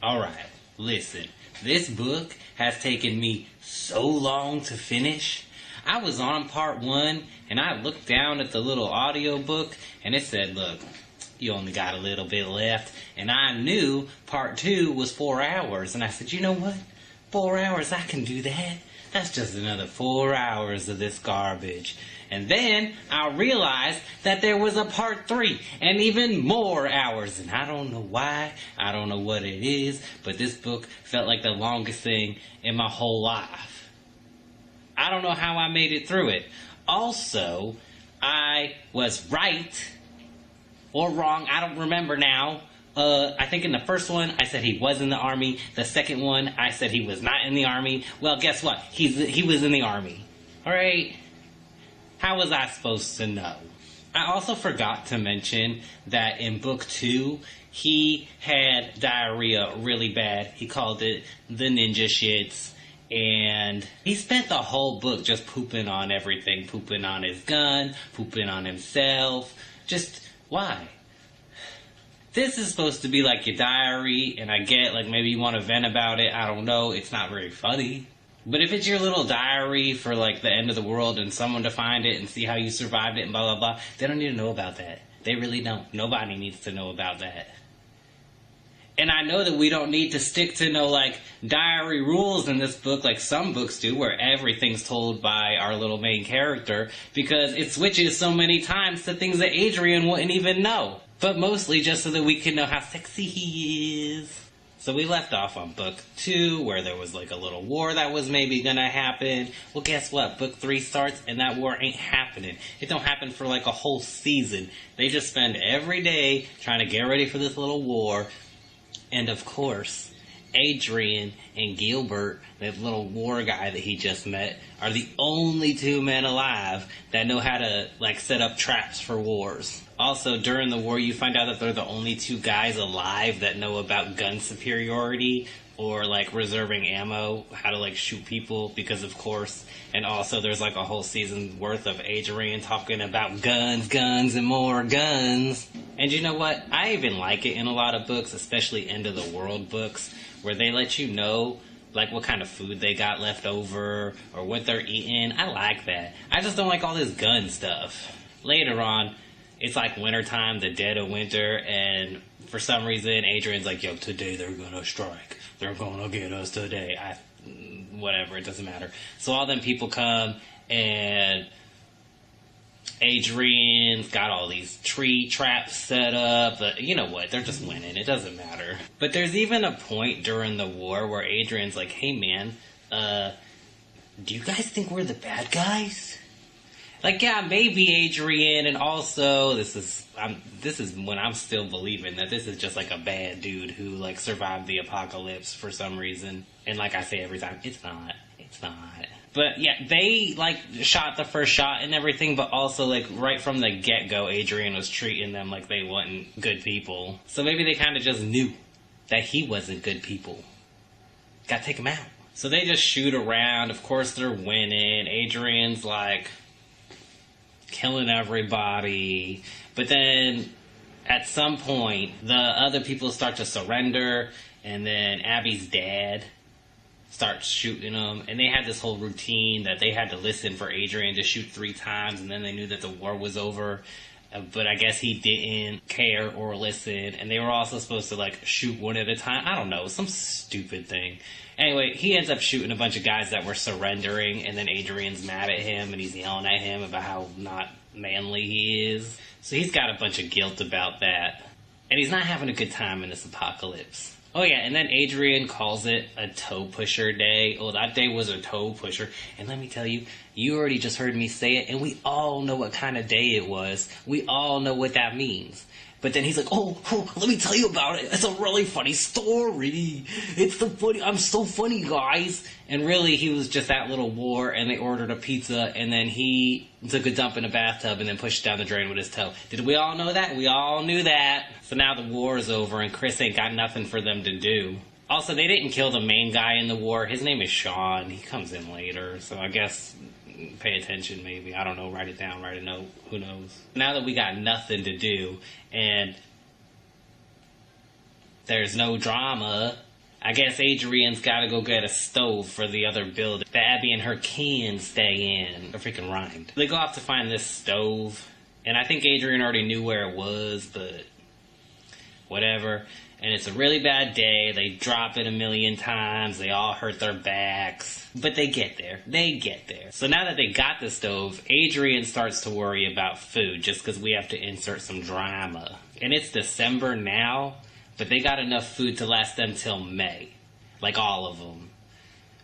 Alright, listen. This book has taken me so long to finish. I was on part 1, and I looked down at the little audio book, and it said, look, you only got a little bit left. And I knew part 2 was 4 hours. And I said, you know what? 4 hours, I can do that. That's just another 4 hours of this garbage. And then I realized that there was a part 3 and even more hours. And I don't know why. I don't know what it is. But this book felt like the longest thing in my whole life. I don't know how I made it through it. Also, I was right or wrong. I don't remember now. I think in the first one, I said he was in the army. The second one, I said he was not in the army. Well, guess what? He was in the army. Alright? How was I supposed to know? I also forgot to mention that in book 2, he had diarrhea really bad. He called it the ninja shits. And he spent the whole book just pooping on everything. Pooping on his gun, pooping on himself. Just, why? This is supposed to be like your diary, and I get, like, maybe you want to vent about it. I don't know. It's not very funny. But if it's your little diary for, like, the end of the world and someone to find it and see how you survived it and blah, blah, blah, they don't need to know about that. They really don't. Nobody needs to know about that. And I know that we don't need to stick to no, like, diary rules in this book like some books do, where everything's told by our little main character, because it switches so many times to things that Adrian wouldn't even know. But mostly just so that we can know how sexy he is. So we left off on book 2, where there was like a little war that was maybe gonna happen. Well, guess what? Book 3 starts and that war ain't happening. It don't happen for like a whole season. They just spend every day trying to get ready for this little war. And of course, Adrian and Gilbert, that little war guy that he just met, are the only 2 men alive that know how to, like, set up traps for wars. Also, during the war, you find out that they're the only 2 guys alive that know about gun superiority, or, like, reserving ammo, how to, like, shoot people, because of course. And also, there's, like, a whole season's worth of Adrian talking about guns, and more guns. And you know what? I even like it in a lot of books, especially end of the world books, where they let you know, like, what kind of food they got left over, or what they're eating. I like that. I just don't like all this gun stuff. Later on, it's like wintertime, the dead of winter, and for some reason, Adrian's like, yo, today they're gonna strike. They're gonna get us today. Whatever, it doesn't matter. So all them people come, and Adrian's got all these tree traps set up. But you know what? They're just winning. It doesn't matter. But there's even a point during the war where Adrian's like, hey man, do you guys think we're the bad guys? Like, yeah, maybe Adrian, and also this is when I'm still believing that this is just like a bad dude who, like, survived the apocalypse for some reason. And like I say every time, it's not. But yeah, they, like, shot the first shot and everything, but also, like, right from the get-go, Adrian was treating them like they wasn't good people. So maybe they kind of just knew that he wasn't good people. Gotta take him out. So they just shoot around. Of course they're winning. Adrian's, like, killing everybody. But then at some point, the other people start to surrender, and then Abby's dad starts shooting them, and they had this whole routine that they had to listen for Adrian to shoot 3 times, and then they knew that the war was over. But I guess he didn't care or listen, and they were also supposed to, like, shoot one at a time. I don't know, some stupid thing. Anyway, he ends up shooting a bunch of guys that were surrendering, and then Adrian's mad at him, and he's yelling at him about how not manly he is. So he's got a bunch of guilt about that. And he's not having a good time in this apocalypse. Oh yeah, and then Adrian calls it a toe pusher day. Oh, that day was a toe pusher. And let me tell you, you already just heard me say it, and we all know what kind of day it was. We all know what that means. But then he's like, oh, let me tell you about it. It's a really funny story. I'm so funny, guys. And really, he was just that little war, and they ordered a pizza, and then he took a dump in a bathtub and then pushed down the drain with his toe. Did we all know that? We all knew that. So now the war is over, and Chris ain't got nothing for them to do. Also, they didn't kill the main guy in the war. His name is Sean. He comes in later, so I guess pay attention maybe. I don't know, write it down, write a note, who knows. Now that we got nothing to do, and there's no drama, I guess Adrian's gotta go get a stove for the other building that Abby and her can stay in. They're freaking rhymed. They go off to find this stove, and I think Adrian already knew where it was, but whatever. And it's a really bad day. They drop it a million times. They all hurt their backs. But they get there. They get there. So now that they got the stove, Adrian starts to worry about food just because we have to insert some drama. And it's December now, but they got enough food to last them till May. Like all of them.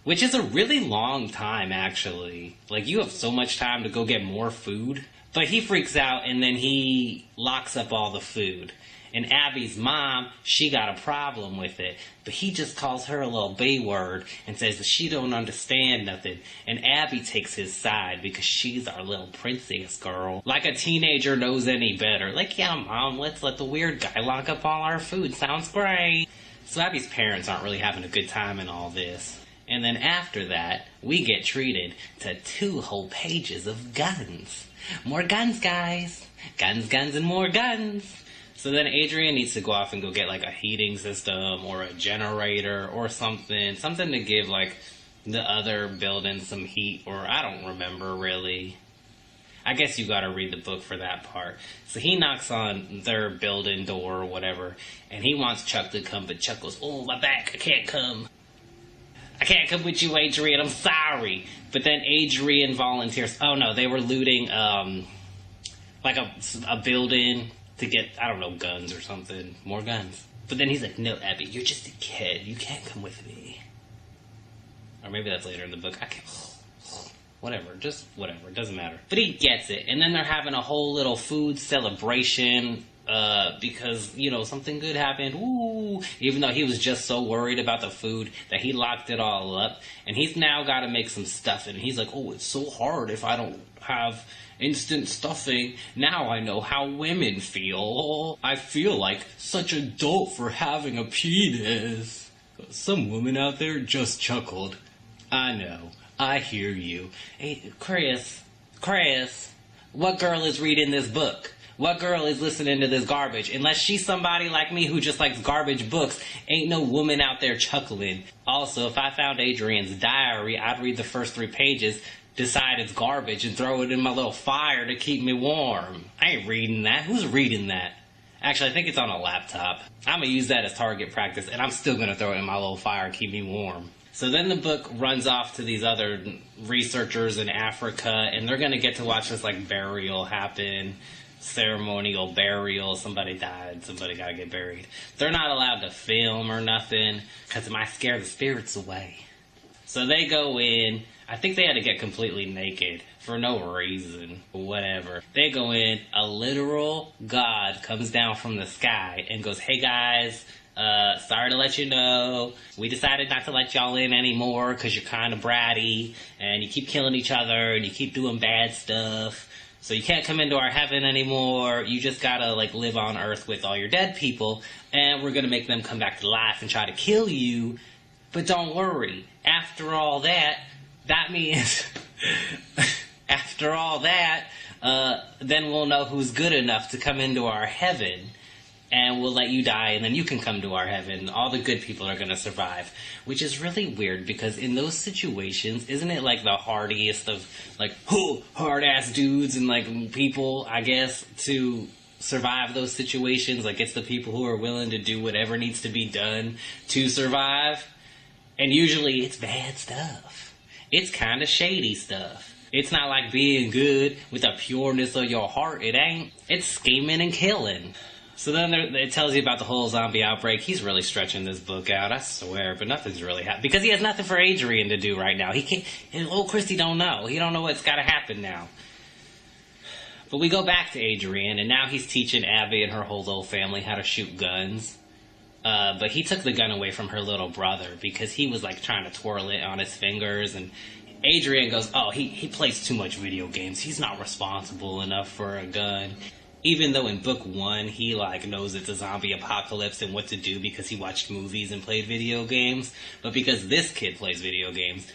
Which is a really long time, actually. Like, you have so much time to go get more food. But he freaks out and then he locks up all the food. And Abby's mom, she got a problem with it. But he just calls her a little B-word and says that she don't understand nothing. And Abby takes his side because she's our little princess girl. Like a teenager knows any better. Like, yeah, Mom, let's let the weird guy lock up all our food. Sounds great. So Abby's parents aren't really having a good time in all this. And then after that, we get treated to 2 whole pages of guns. More guns, guys. Guns, guns, and more guns. So then Adrian needs to go off and go get, like, a heating system or a generator or something. Something to give, like, the other building some heat, or I don't remember, really. I guess you gotta read the book for that part. So he knocks on their building door or whatever, and he wants Chuck to come, but Chuck goes, oh, my back, I can't come. I can't come with you, Adrian, I'm sorry. But then Adrian volunteers. Oh, no, they were looting, like, a building to get, I don't know, guns or something. More guns. But then he's like, no, Abby, you're just a kid. You can't come with me. Or maybe that's later in the book. I can't. Whatever. Just whatever. It doesn't matter. But he gets it. And then they're having a whole little food celebration because, you know, something good happened. Ooh. Even though he was just so worried about the food that he locked it all up. And he's now got to make some stuffing. And he's like, oh, it's so hard if I don't have instant stuffing. Now I know how women feel. I feel like such a dope for having a penis. Some woman out there just chuckled. I know. I hear you. Hey, Chris, what girl is reading this book? What girl is listening to this garbage? Unless she's somebody like me who just likes garbage books, ain't no woman out there chuckling. Also, if I found Adrian's diary, I'd read the first 3 pages, decide it's garbage, and throw it in my little fire to keep me warm. I ain't reading that. Who's reading that? Actually, I think it's on a laptop. I'm going to use that as target practice, and I'm still going to throw it in my little fire and keep me warm. So then the book runs off to these other researchers in Africa, and they're going to get to watch this, like, burial happen. Ceremonial burial. Somebody died. Somebody got to get buried. They're not allowed to film or nothing, because it might scare the spirits away. So they go in. I think they had to get completely naked for no reason. Whatever. They go in. A literal god comes down from the sky and goes, hey guys, sorry to let you know, we decided not to let y'all in anymore because you're kind of bratty and you keep killing each other and you keep doing bad stuff. So you can't come into our heaven anymore. You just gotta, like, live on earth with all your dead people, and we're gonna make them come back to life and try to kill you. But don't worry. After all that means, after all that, then we'll know who's good enough to come into our heaven, and we'll let you die, and then you can come to our heaven. All the good people are going to survive, which is really weird, because in those situations, isn't it like the hardiest of, like, hard-ass dudes and, like, people, I guess, to survive those situations? Like, it's the people who are willing to do whatever needs to be done to survive, and usually it's bad stuff. It's kind of shady stuff. It's not like being good with the pureness of your heart. It ain't. It's scheming and killing. So then it tells you about the whole zombie outbreak. He's really stretching this book out, I swear, but nothing's really happening. Because he has nothing for Adrian to do right now. He can't, and old Christy don't know. He don't know what's got to happen now. But we go back to Adrian, and now he's teaching Abby and her whole little family how to shoot guns. But he took the gun away from her little brother because he was, like, trying to twirl it on his fingers, and Adrian goes, oh, he plays too much video games. He's not responsible enough for a gun. Even though in book 1, he, like, knows it's a zombie apocalypse and what to do because he watched movies and played video games. But because this kid plays video games,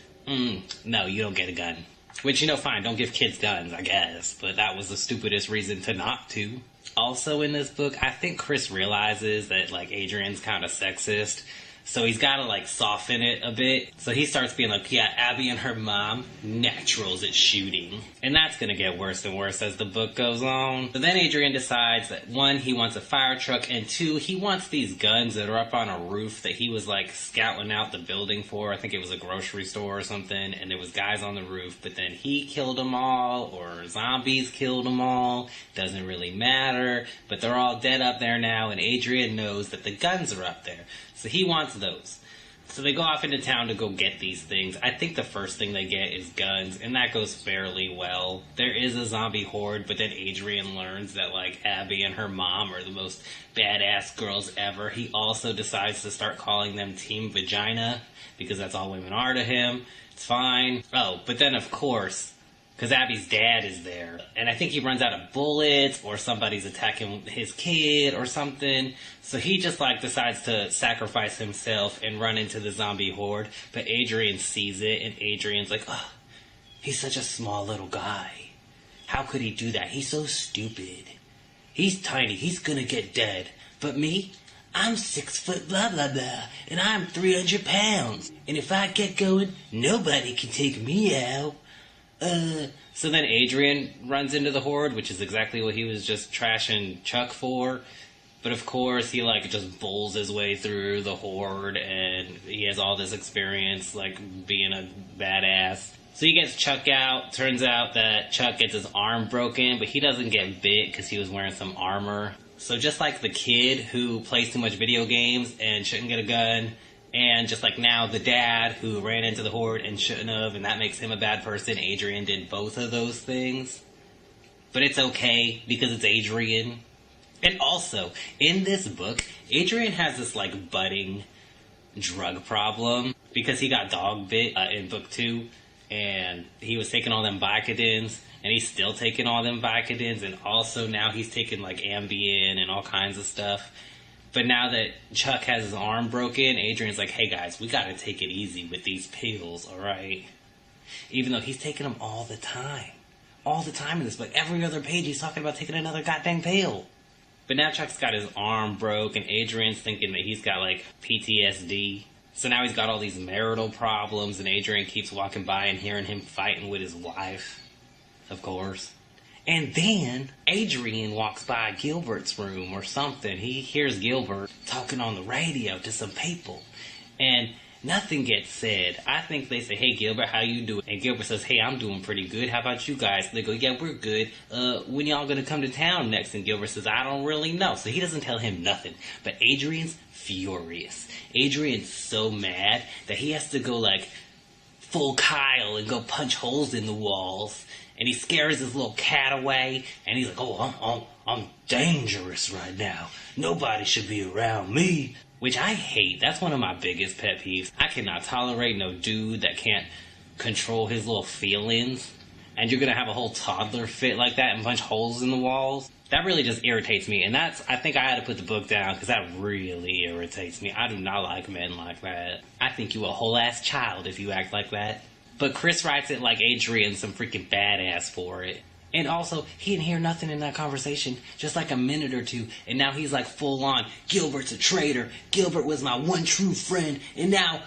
no, you don't get a gun. Which, you know, fine, don't give kids guns, I guess. But that was the stupidest reason to not to. Also in this book, I think Chris realizes that, like, Adrian's kind of sexist. So he's got to like soften it a bit. So he starts being like, yeah, Abby and her mom, naturals at shooting. And that's going to get worse and worse as the book goes on. So then Adrian decides that one, he wants a fire truck, and two, he wants these guns that are up on a roof that he was like scouting out the building for. I think it was a grocery store or something, and there was guys on the roof, but then he killed them all, or zombies killed them all. Doesn't really matter, but they're all dead up there now, and Adrian knows that the guns are up there. So he wants those. So they go off into town to go get these things. I think the first thing they get is guns, and that goes fairly well. There is a zombie horde, but then Adrian learns that, like, Abby and her mom are the most badass girls ever. He also decides to start calling them Team Vagina, because that's all women are to him. It's fine. Oh, but then, of course, because Abby's dad is there, and I think he runs out of bullets, or somebody's attacking his kid, or something. So he just, like, decides to sacrifice himself and run into the zombie horde. But Adrian sees it, and Adrian's like, oh, he's such a small little guy. How could he do that? He's so stupid. He's tiny. He's gonna get dead. But me? I'm 6 foot blah blah blah, and I'm 300 pounds. And if I get going, nobody can take me out. So then Adrian runs into the horde, which is exactly what he was just trashing Chuck for. But of course, he like just bowls his way through the horde, and he has all this experience like being a badass. So he gets Chuck out. Turns out that Chuck gets his arm broken, but he doesn't get bit because he was wearing some armor. So just like the kid who plays too much video games and shouldn't get a gun, and just like now, the dad who ran into the horde and shouldn't have, and that makes him a bad person. Adrian did both of those things. But it's okay, because it's Adrian. And also, in this book, Adrian has this like budding drug problem, because he got dog bit in book 2, and he was taking all them Vicodins, and he's still taking all them Vicodins, and also now he's taking like Ambien and all kinds of stuff. But now that Chuck has his arm broken, Adrian's like, hey guys, we gotta take it easy with these pills, alright? Even though he's taking them all the time. All the time in this book. Every other page he's talking about taking another goddamn pill. But now Chuck's got his arm broke, and Adrian's thinking that he's got like PTSD. So now he's got all these marital problems, and Adrian keeps walking by and hearing him fighting with his wife. Of course. And then Adrian walks by Gilbert's room or something. He hears Gilbert talking on the radio to some people. And nothing gets said. I think they say, hey Gilbert, how you doing? And Gilbert says, hey, I'm doing pretty good. How about you guys? They go, yeah, we're good. When y'all gonna come to town next? And Gilbert says, I don't really know. So he doesn't tell him nothing. But Adrian's furious. Adrian's so mad that he has to go like full Kyle and go punch holes in the walls. And he scares his little cat away, and he's like, oh, I'm dangerous right now. Nobody should be around me. Which I hate. That's one of my biggest pet peeves. I cannot tolerate no dude that can't control his little feelings. And you're going to have a whole toddler fit like that and punch holes in the walls. That really just irritates me. And I think I had to put the book down because that really irritates me. I do not like men like that. I think you a whole ass child if you act like that. But Chris writes it like Adrian's some freaking badass for it. And also, he didn't hear nothing in that conversation, just like a minute or two. And now he's like full on, Gilbert's a traitor. Gilbert was my one true friend. And now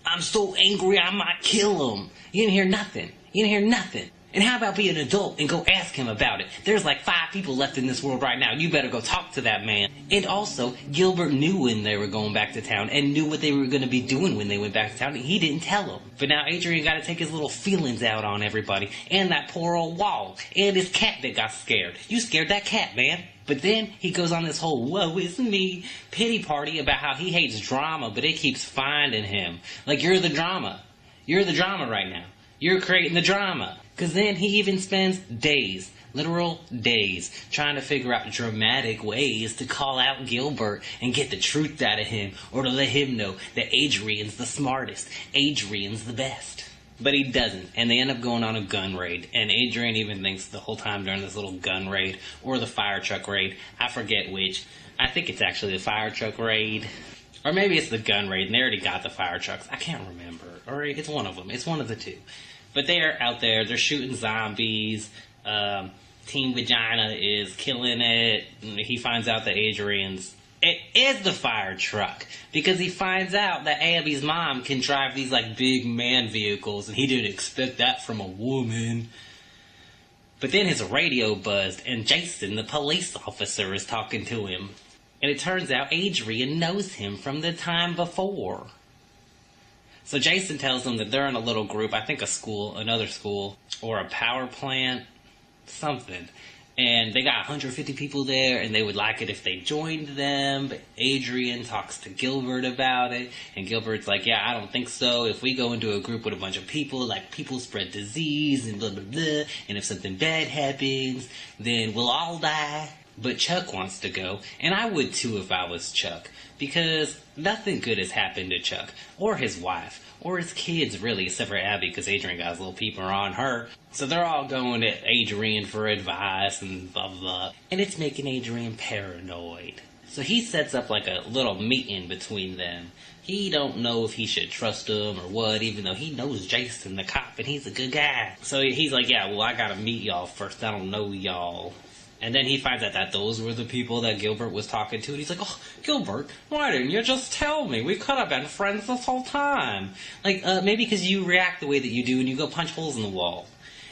I'm so angry I might kill him. You didn't hear nothing. You didn't hear nothing. And how about be an adult and go ask him about it? There's like 5 people left in this world right now. You better go talk to that man. And also, Gilbert knew when they were going back to town and knew what they were going to be doing when they went back to town. And he didn't tell them. But now Adrian got to take his little feelings out on everybody. And that poor old wall. And his cat that got scared. You scared that cat, man. But then he goes on this whole woe is me pity party about how he hates drama, but it keeps finding him. Like, you're the drama. You're the drama right now. You're creating the drama. Because then he even spends days, literal days, trying to figure out dramatic ways to call out Gilbert and get the truth out of him, or to let him know that Adrian's the smartest, Adrian's the best. But he doesn't, and they end up going on a gun raid, and Adrian even thinks the whole time during this little gun raid, or the fire truck raid, I forget which. I think it's actually the fire truck raid. Or maybe it's the gun raid, and they already got the fire trucks. I can't remember. Or it's one of them. It's one of the two. But they're out there, they're shooting zombies, Team Vagina is killing it, he finds out that Adrian's It is the fire truck, because he finds out that Abby's mom can drive these like big man vehicles, and he didn't expect that from a woman. But then his radio buzzed, and Jason, the police officer, is talking to him. And it turns out Adrian knows him from the time before. So Jason tells them that they're in a little group, I think a school, another school, or a power plant, something. And they got 150 people there, and they would like it if they joined them. But Adrian talks to Gilbert about it, and Gilbert's like, yeah, I don't think so. If we go into a group with a bunch of people, like, people spread disease and blah, blah, blah. And if something bad happens, then we'll all die. But Chuck wants to go, and I would too if I was Chuck. Because nothing good has happened to Chuck, or his wife, or his kids, really, except for Abby, because Adrian got his little peeper on her. So they're all going to Adrian for advice and blah, blah. And it's making Adrian paranoid. So he sets up like a little meeting between them. He don't know if he should trust him or what, even though he knows Jason, the cop, and he's a good guy. So he's like, yeah, well, I gotta meet y'all first. I don't know y'all. And then he finds out that those were the people that Gilbert was talking to. And he's like, oh, Gilbert, why didn't you just tell me? We could have been friends this whole time. Like, maybe because you react the way that you do and you go punch holes in the wall.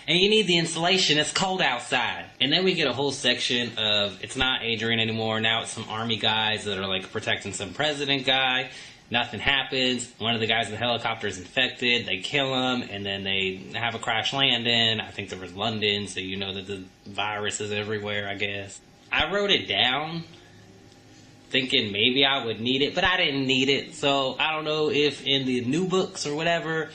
And you need the insulation. It's cold outside. And then we get a whole section of, it's not Adrian anymore. Now it's some army guys that are, like, protecting some president guy. Nothing happens. One of the guys in the helicopter is infected. They kill him, and then they have a crash landing. I think there was London, so you know that the virus is everywhere, I guess. I wrote it down thinking maybe I would need it, but I didn't need it. So I don't know if in the new books or whatever,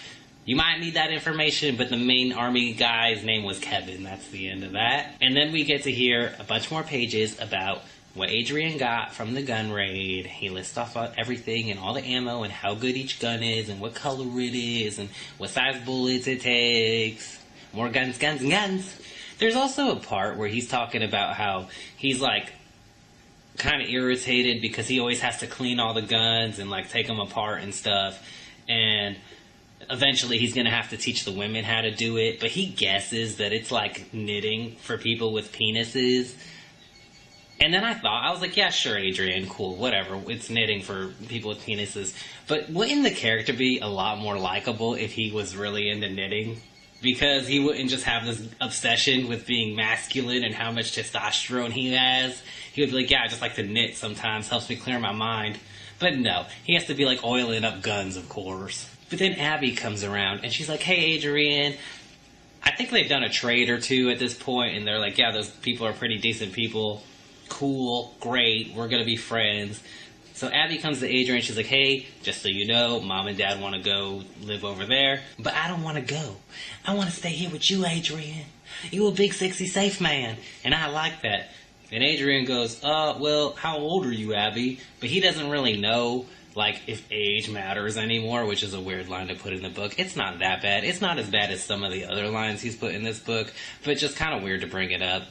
you might need that information, but the main army guy's name was Kevin. That's the end of that. And then we get to hear a bunch more pages about what Adrian got from the gun raid. He lists off everything and all the ammo and how good each gun is and what color it is and what size bullets it takes. More guns, guns, and guns. There's also a part where he's talking about how he's like kind of irritated because he always has to clean all the guns and like take them apart and stuff. And eventually he's going to have to teach the women how to do it. But he guesses that it's like knitting for people with penises. And then I was like, yeah, sure, Adrian, cool, whatever. It's knitting for people with penises. But wouldn't the character be a lot more likable if he was really into knitting? Because he wouldn't just have this obsession with being masculine and how much testosterone he has. He would be like, yeah, I just like to knit sometimes, helps me clear my mind. But no, he has to be like oiling up guns, of course. But then Abby comes around and she's like, hey, Adrian, I think they've done a trade or two at this point, and they're like, yeah, those people are pretty decent people. Cool, great, we're gonna be friends. So Abby comes to Adrian, she's like, hey, just so you know, Mom and Dad want to go live over there, but I don't want to go. I want to stay here with you, Adrian. You a big, sexy, safe man, and I like that. And Adrian goes, well, how old are you, Abby? But he doesn't really know, like, if age matters anymore, which is a weird line to put in the book. It's not that bad. It's not as bad as some of the other lines he's put in this book, but just kind of weird to bring it up.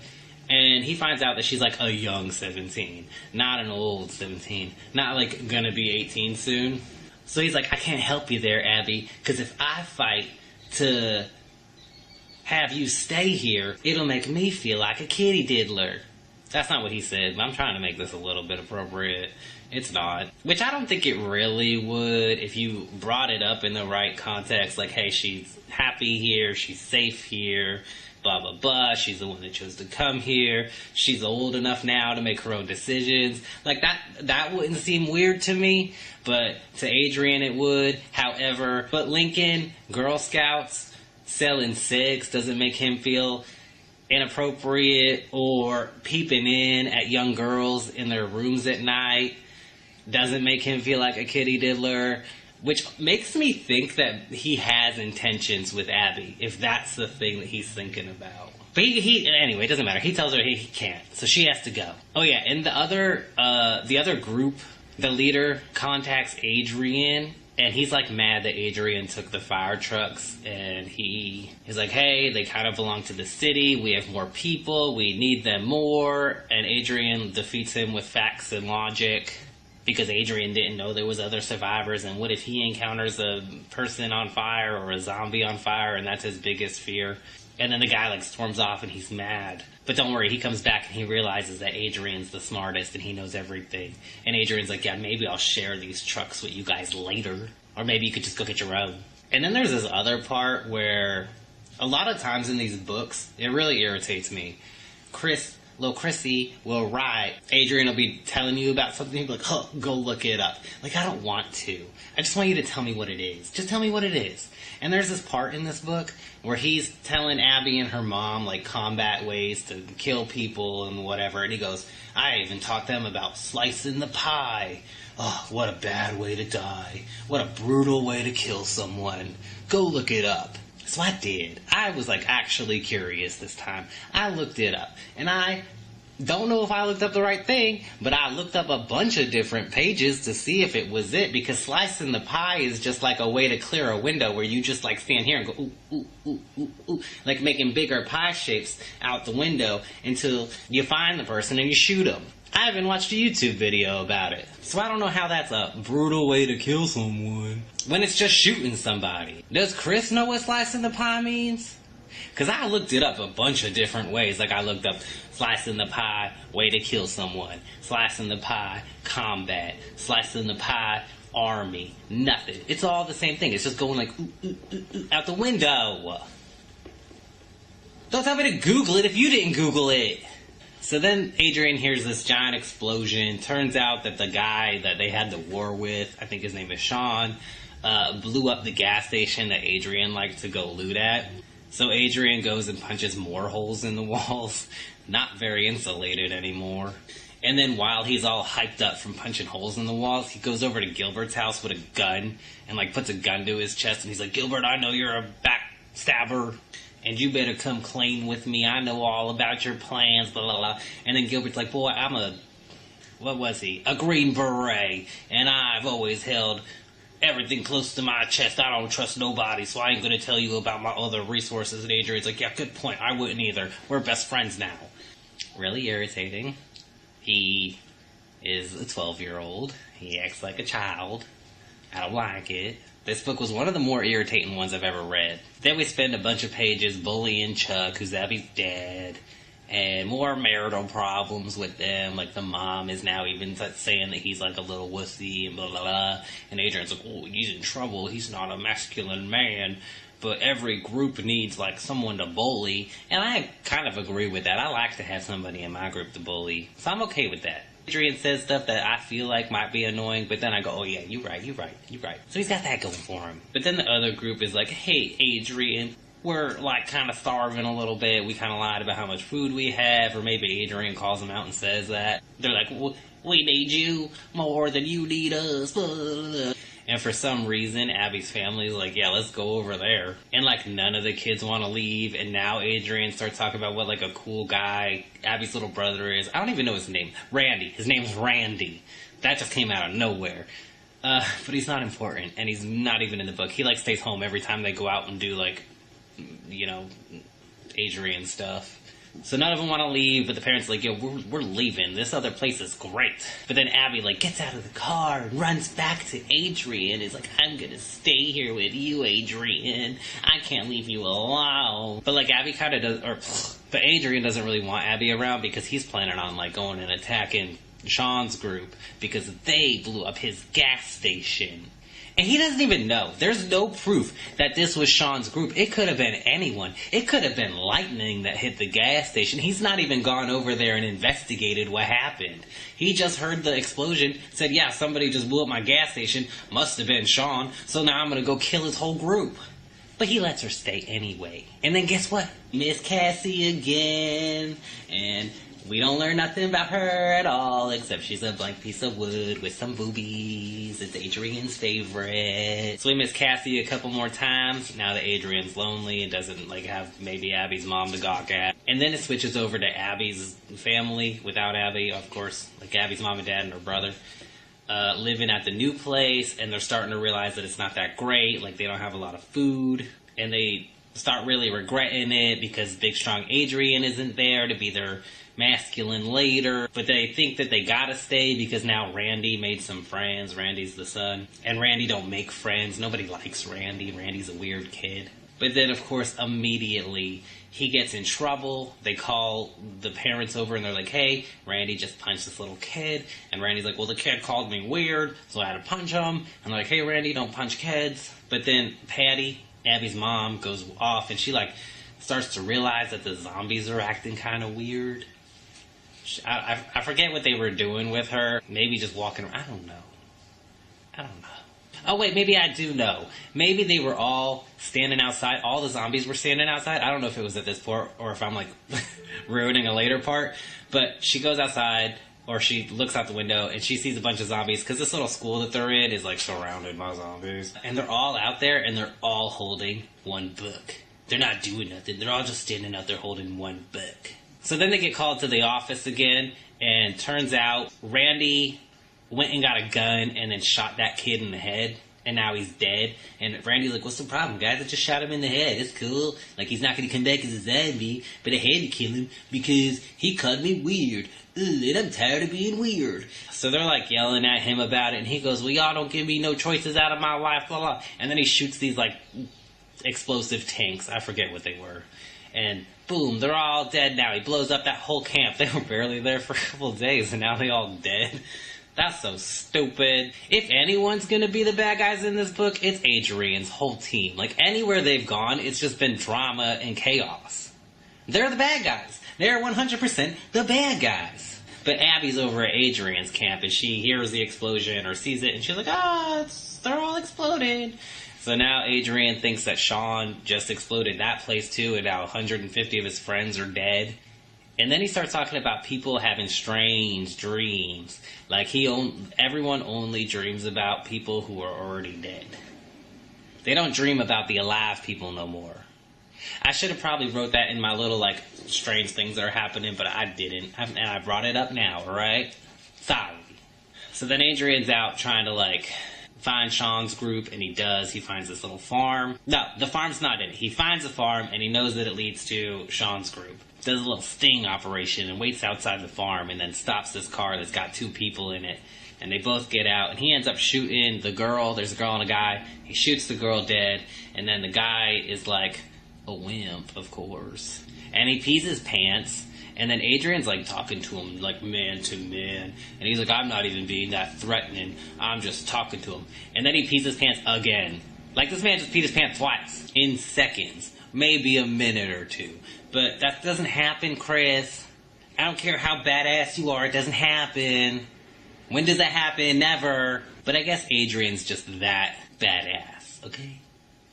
And he finds out that she's like a young 17, not an old 17, not like gonna be 18 soon. So he's like, I can't help you there, Abby, because if I fight to have you stay here, it'll make me feel like a kitty diddler. That's not what he said, but I'm trying to make this a little bit appropriate. It's not. Which I don't think it really would if you brought it up in the right context, like, hey, she's happy here, she's safe here, blah, blah, blah. She's the one that chose to come here. She's old enough now to make her own decisions. Like, that wouldn't seem weird to me, but to Adrian it would. However, but Lincoln, Girl Scouts, selling cigs doesn't make him feel inappropriate, or peeping in at young girls in their rooms at night doesn't make him feel like a kitty diddler. Which makes me think that he has intentions with Abby, if that's the thing that he's thinking about. But anyway, it doesn't matter. He tells her he can't, so she has to go. Oh yeah, and the other group, the leader contacts Adrian, and he's like mad that Adrian took the fire trucks, and he's like, hey, they kind of belong to the city, we have more people, we need them more, and Adrian defeats him with facts and logic. Because Adrian didn't know there was other survivors, and what if he encounters a person on fire or a zombie on fire, and that's his biggest fear. And then the guy, like, storms off and he's mad. But don't worry, he comes back and he realizes that Adrian's the smartest and he knows everything. And Adrian's like, yeah, maybe I'll share these trucks with you guys later. Or maybe you could just go get your own. And then there's this other part where a lot of times in these books, it really irritates me. Little Chrissy will write. Adrian will be telling you about something. He'll be like, oh, go look it up. Like, I don't want to. I just want you to tell me what it is. Just tell me what it is. And there's this part in this book where he's telling Abby and her mom, like, combat ways to kill people and whatever. And he goes, I even taught them about slicing the pie. Oh, what a bad way to die. What a brutal way to kill someone. Go look it up. So I did. I was, like, actually curious this time. I looked it up. And I don't know if I looked up the right thing, but I looked up a bunch of different pages to see if it was it, because slicing the pie is just like a way to clear a window where you just, like, stand here and go, ooh, ooh, ooh, ooh, ooh, like making bigger pie shapes out the window until you find the person and you shoot them. I haven't watched a YouTube video about it, so I don't know how that's a brutal way to kill someone when it's just shooting somebody. Does Chris know what slicing the pie means? Because I looked it up a bunch of different ways. Like, I looked up slicing the pie, way to kill someone. Slicing the pie, combat. Slicing the pie, army. Nothing. It's all the same thing. It's just going like, ooh, ooh, ooh, ooh, out the window. Don't tell me to Google it if you didn't Google it. So then Adrian hears this giant explosion. Turns out that the guy that they had the war with, I think his name is Sean, blew up the gas station that Adrian liked to go loot at. So Adrian goes and punches more holes in the walls. Not very insulated anymore. And then while he's all hyped up from punching holes in the walls, he goes over to Gilbert's house with a gun and, like, puts a gun to his chest. And he's like, Gilbert, I know you're a backstabber. And you better come clean with me. I know all about your plans, blah, blah, blah. And then Gilbert's like, boy, I'm what was he? A Green Beret. And I've always held everything close to my chest. I don't trust nobody, so I ain't going to tell you about my other resources. And Adrian's like, yeah, good point. I wouldn't either. We're best friends now. Really irritating. He is a 12-year-old. He acts like a child. I don't like it. This book was one of the more irritating ones I've ever read. Then we spend a bunch of pages bullying Chuck, who's Abby's dad, and more marital problems with them. Like, the mom is now even saying that he's like a little wussy and blah, blah, blah. And Adrian's like, oh, he's in trouble. He's not a masculine man. But every group needs, like, someone to bully. And I kind of agree with that. I like to have somebody in my group to bully. So I'm okay with that. Adrian says stuff that I feel like might be annoying, but then I go, oh yeah, you're right. So he's got that going for him. But then the other group is like, hey, Adrian, we're, like, kind of starving a little bit. We kind of lied about how much food we have, or maybe Adrian calls them out and says that. They're like, well, we need you more than you need us. And for some reason, Abby's family is like, yeah, let's go over there. And, like, none of the kids want to leave. And now Adrian starts talking about what, like, a cool guy Abby's little brother is. I don't even know his name. Randy. His name's Randy. That just came out of nowhere. But he's not important. And he's not even in the book. He, like, stays home every time they go out and do, like, you know, Adrian stuff. So none of them want to leave, but the parents are like, yo, we're leaving. This other place is great. But then Abby, like, gets out of the car and runs back to Adrian. Is like, I'm going to stay here with you, Adrian. I can't leave you alone. But, like, Abby kind of does, but Adrian doesn't really want Abby around because he's planning on, like, going and attacking Sean's group because they blew up his gas station. And he doesn't even know. There's no proof that this was Sean's group. It could have been anyone. It could have been lightning that hit the gas station. He's not even gone over there and investigated what happened. He just heard the explosion, said, yeah, somebody just blew up my gas station. Must have been Sean. So now I'm going to go kill his whole group. But he lets her stay anyway. And then guess what? Miss Cassie again. And we don't learn nothing about her at all, except she's a blank piece of wood with some boobies. It's Adrian's favorite. So we miss Cassie a couple more times, now that Adrian's lonely and doesn't, like, have maybe Abby's mom to gawk at. And then it switches over to Abby's family, without Abby, of course, like Abby's mom and dad and her brother, living at the new place, and they're starting to realize that it's not that great, like, they don't have a lot of food, and they start really regretting it because big, strong Adrian isn't there to be their masculine leader, but they think that they gotta stay because now Randy made some friends. Randy's the son, and Randy don't make friends. Nobody likes Randy. Randy's a weird kid. But then, of course, immediately he gets in trouble. They call the parents over and they're like, hey, Randy just punched this little kid. And Randy's like, well, the kid called me weird, so I had to punch him. And they're like, hey, Randy, don't punch kids. But then Patty, Abby's mom, goes off and she starts to realize that the zombies are acting kind of weird. I forget what they were doing with her. Maybe just walking around. I don't know. Oh, wait, maybe I do know. Maybe they were all standing outside. All the zombies were standing outside. I don't know if it was at this part or if I'm, ruining a later part. But she goes outside, or she looks out the window, and she sees a bunch of zombies, because this little school that they're in is, surrounded by zombies. And they're all out there, and they're all holding one book. They're not doing nothing. They're all just standing out there holding one book. So then they get called to the office again, and turns out Randy went and got a gun and then shot that kid in the head, and now he's dead. And Randy's like, what's the problem, guys? I just shot him in the head. It's cool. He's not going to come back as a zombie, but I had to kill him because he called me weird. Ugh, and I'm tired of being weird. So they're, yelling at him about it, and he goes, well, y'all don't give me no choices out of my life, blah, blah. And then he shoots these, explosive tanks. I forget what they were. And boom, they're all dead now. He blows up that whole camp. They were barely there for a couple of days, and now they all dead. That's so stupid. If anyone's gonna be the bad guys in this book, it's Adrian's whole team. Anywhere they've gone, it's just been drama and chaos. They're the bad guys. They're 100% the bad guys. But Abby's over at Adrian's camp, and she hears the explosion or sees it, and she's like, they're all exploded. So now Adrian thinks that Sean just exploded that place too, and now 150 of his friends are dead. And then he starts talking about people having strange dreams. Everyone only dreams about people who are already dead. They don't dream about the alive people no more. I should have probably wrote that in my little, strange things that are happening, but I didn't. And I brought it up now, alright? Sorry. So then Adrian's out trying to, find Sean's group, and he does. He finds this little farm. No, the farm's not in it. He finds a farm, and he knows that it leads to Sean's group. Does a little sting operation and waits outside the farm and then stops this car that's got two people in it. And they both get out, and he ends up shooting the girl. There's a girl and a guy. He shoots the girl dead, and then the guy is a wimp, of course. And he pees his pants, and then Adrian's talking to him man to man. And he's like, I'm not even being that threatening. I'm just talking to him. And then he pees his pants again. This man just peed his pants twice in seconds. Maybe a minute or two. But that doesn't happen, Chris. I don't care how badass you are, it doesn't happen. When does that happen? Never. But I guess Adrian's just that badass, okay?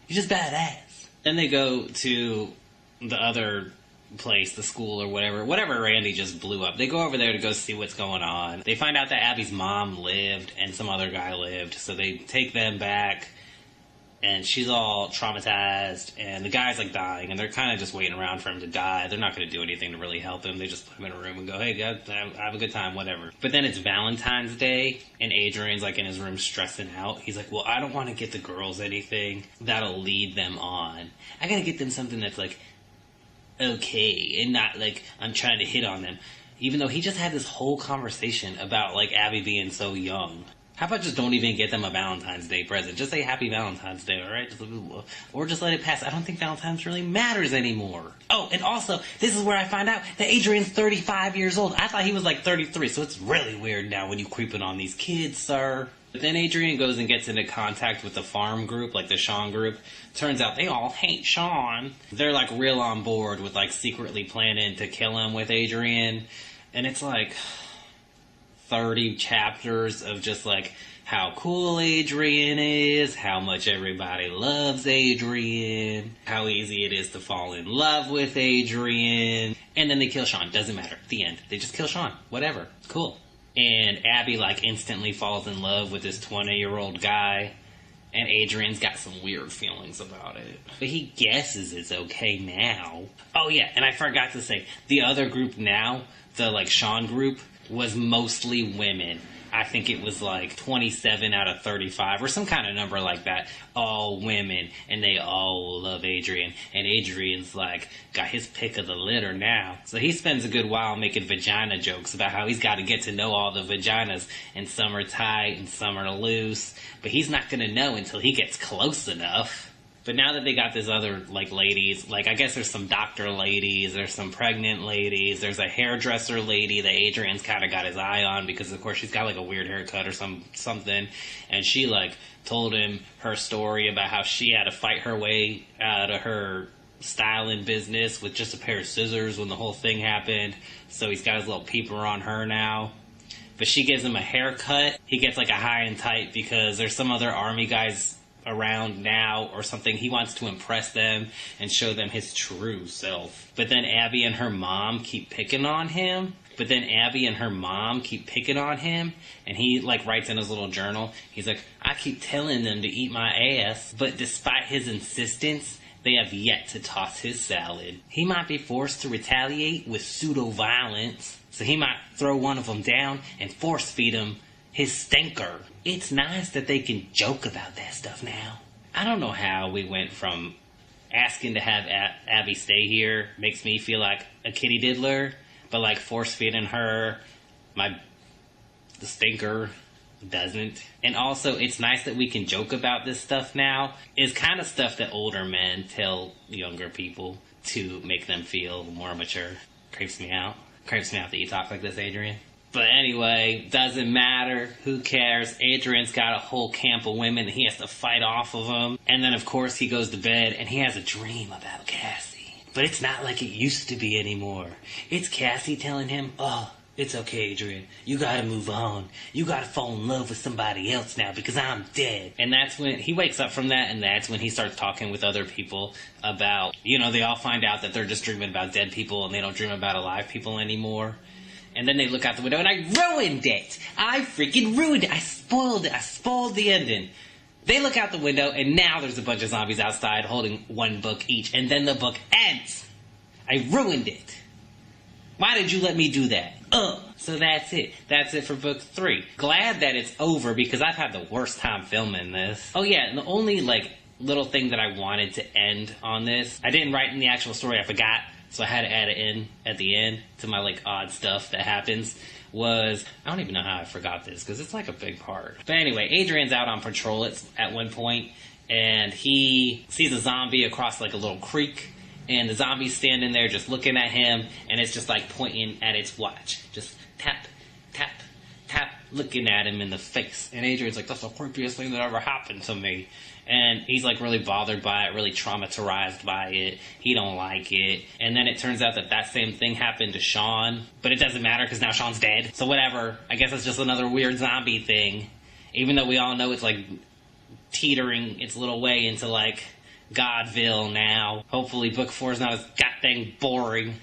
He's just badass. Then they go to the other place, the school or whatever Randy just blew up. They go over there to go see what's going on. They find out that Abby's mom lived and some other guy lived, so they take them back. And she's all traumatized, and the guy's dying, and they're kind of just waiting around for him to die. They're not going to do anything to really help him. They just put him in a room and go, hey, guys, have a good time, whatever. But then it's Valentine's Day, and Adrian's in his room stressing out. He's like, well, I don't want to get the girls anything that'll lead them on. I got to get them something that's okay, and not I'm trying to hit on them. Even though he just had this whole conversation about Abby being so young. How about just don't even get them a Valentine's Day present? Just say Happy Valentine's Day, alright? Or just let it pass. I don't think Valentine's really matters anymore. Oh, and also, this is where I find out that Adrian's 35 years old. I thought he was 33, so it's really weird now when you creeping on these kids, sir. But then Adrian goes and gets into contact with the farm group, the Sean group. Turns out they all hate Sean. They're real on board with secretly planning to kill him with Adrian. And it's 30 chapters of just how cool Adrian is, how much everybody loves Adrian, how easy it is to fall in love with Adrian, and then they kill Sean. Doesn't matter. The end. They just kill Sean. Whatever. Cool. And Abby instantly falls in love with this 20-year-old guy, and Adrian's got some weird feelings about it. But he guesses it's okay now. Oh yeah, and I forgot to say, the other group now, the Sean group, was mostly women. I think it was 27 out of 35 or some kind of number like that. All women, and they all love Adrian. And Adrian's got his pick of the litter now. So he spends a good while making vagina jokes about how he's got to get to know all the vaginas, and some are tight and some are loose. But he's not going to know until he gets close enough. But now that they got this other, like, ladies, like, I guess there's some doctor ladies, there's some pregnant ladies, there's a hairdresser lady that Adrian's kind of got his eye on because, of course, she's got, like, a weird haircut or something. And she, like, told him her story about how she had to fight her way out of her styling business with just a pair of scissors when the whole thing happened. So he's got his little peeper on her now. But she gives him a haircut. He gets, like, a high and tight because there's some other army guys around now or something. He wants to impress them and show them his true self. But then Abby and her mom keep picking on him. And he, like, writes in his little journal. He's like, I keep telling them to eat my ass, but despite his insistence, they have yet to toss his salad. He might be forced to retaliate with pseudo-violence, so he might throw one of them down and force-feed him his stinker. It's nice that they can joke about that stuff now. I don't know how we went from asking to have Abby stay here makes me feel like a kitty diddler, but like force-feeding her the stinker doesn't. And also, it's nice that we can joke about this stuff now. It's kind of stuff that older men tell younger people to make them feel more mature. Creeps me out. Creeps me out that you talk like this, Adrian. But anyway, doesn't matter. Who cares? Adrian's got a whole camp of women and he has to fight off of them. And then, of course, he goes to bed and he has a dream about Cassie. But it's not like it used to be anymore. It's Cassie telling him, oh, it's okay, Adrian. You gotta move on. You gotta fall in love with somebody else now because I'm dead. And that's when he wakes up from that, and that's when he starts talking with other people about, they all find out that they're just dreaming about dead people and they don't dream about alive people anymore. And then they look out the window and I ruined it. I freaking ruined it. I spoiled it. I spoiled the ending. They look out the window and now there's a bunch of zombies outside holding one book each. And then the book ends. I ruined it. Why did you let me do that? So that's it. That's it for book 3. Glad that it's over because I've had the worst time filming this. Oh yeah, and the only little thing that I wanted to end on this, I didn't write in the actual story, I forgot, so I had to add it in at the end to my odd stuff that happens, was, I don't even know how I forgot this because it's a big part. But anyway, Adrian's out on patrol at one point and he sees a zombie across a little creek. And the zombie's standing there just looking at him, and it's just pointing at its watch. Just tap, tap, tap, looking at him in the face. And Adrian's like, that's the creepiest thing that ever happened to me. And he's really bothered by it, really traumatized by it. He don't like it. And then it turns out that same thing happened to Sean. But it doesn't matter because now Sean's dead. So whatever. I guess it's just another weird zombie thing. Even though we all know it's teetering its little way into Godville now. Hopefully book 4 is not as goddamn boring.